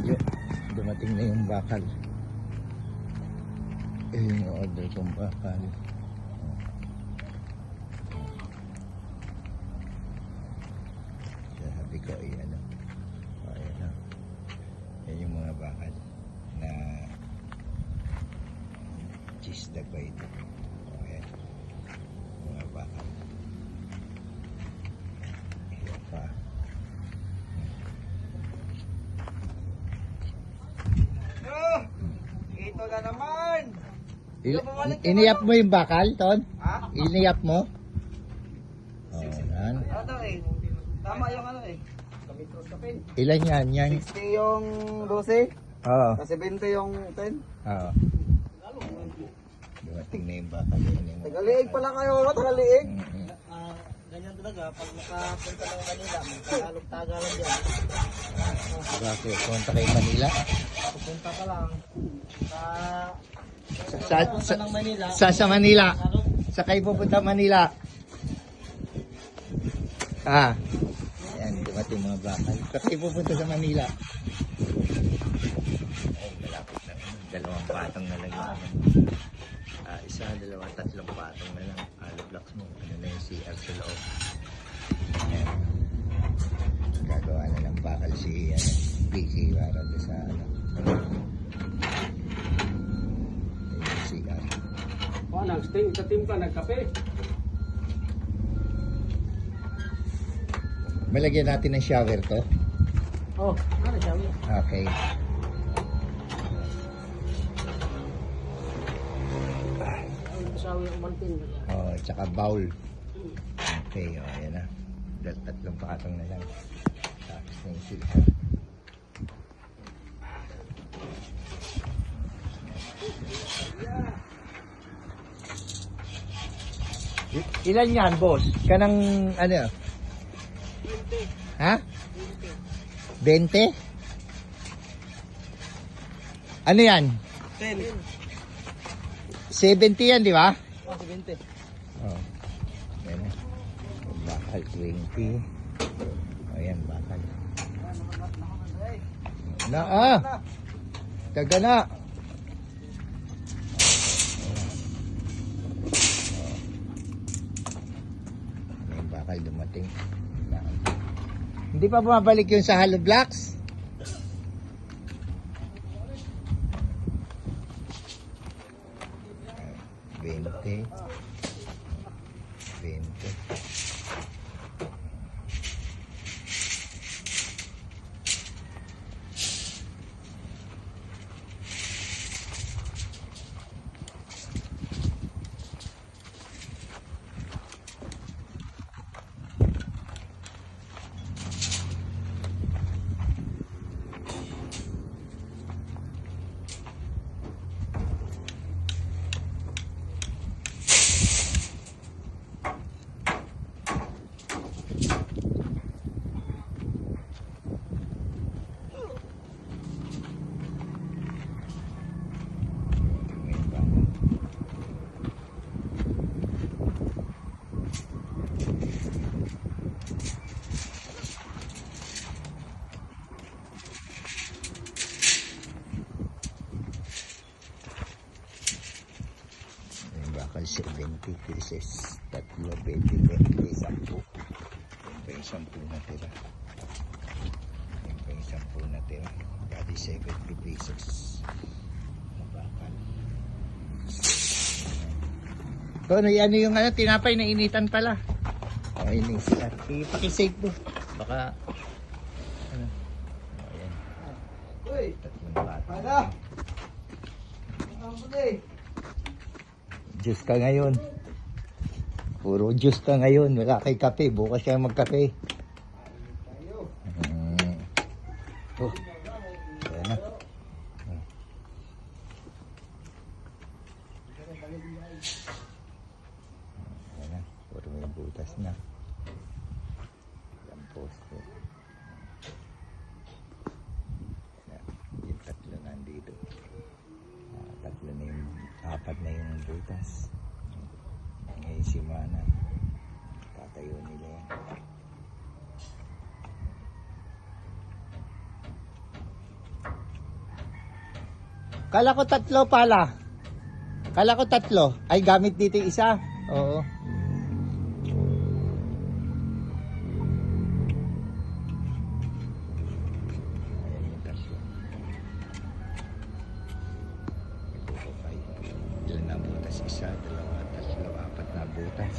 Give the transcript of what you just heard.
video. Dumating na yung bakal. Yung order kong bakal. Sabi ko ay ano. Ayan na. Yan yung mga bakal na cheese dag ba ito. Ayan. Mga bakal. Ayan pa. Ito na naman. Iniyap mo yung bakal, Ton? Ha? Iniyap mo? Oh, yan. Ano eh. Tama yung ano eh. Ilan yan? Yan. 60 yung 12. Oo. Kasi 20 yung 10. Oo. Dumating na yung bakal. Tagaliig pala kayo. Tagaliig. Ganyan talaga, pag nakapunta ng Manila, may Tagalog-Tagalog yan. Bakit? Punta kayo Manila? Pupunta ka lang Sa ng Manila. Sa Manila. Sa kayo pupunta Manila. Ayan, dumating mga bakal. Sa kayo pupunta sa Manila. Ay, malapit na. Dalawang patong na lang yun. Isa, dalawa, tatlong patong na lang. Hollow blocks mo. Ano na yung CR sa loob. Ayan. Gagawa na ng bakal si PC para sa ano. CR. Nag-sting, itatim ka, nagkape. Malagyan natin ng shower to. Oh, ano siya? Okay. Sawi ang mantin. Oh, tsaka bowl. Okay, oh, ayan na. Tatlong patong na lang. Tapos na yung silka. Ilan yan, boss? Kanang, ano? 20. Ha? 20? Ano yan? 10. 70 yan, di ba? Oh, 20. Oh. Ayan na. Bakal 20. Ayan, bakal. Taga na. Ayan, bakal dumating. Hindi pa bumabalik yun sa hollow blocks? Bente. Bakal 70 pieces. Tatlo, 20, 10, 10. Yung pa yung 10 na tira. Yung pa yung 10 na tira. Bali 70 pieces. Bakal. So, ano yung ano, tinapay na initan pala. O, yun yung sila. Ipakisave mo. Baka, ano. O, yan. Uy, Tatlong bata. pada. Ang puti. Juice ka ngayon. Puro juice ka ngayon. Wala kay kape. Bukas siya magkape. Oh. Ayan na. Ayan na. Puro may butas na. Yung poste. Yung tatlo nandito. Tatlo na yung apat na yung butas. Ngayon si Mana. Tatayo nila yan. Kala ko tatlo pala. Kala ko tatlo. Ay, gamit dito yung isa. Oo. Ayan yung tatlo. Ito po ay ilan na butas? Isa, dalawa, tatlo, apat na butas.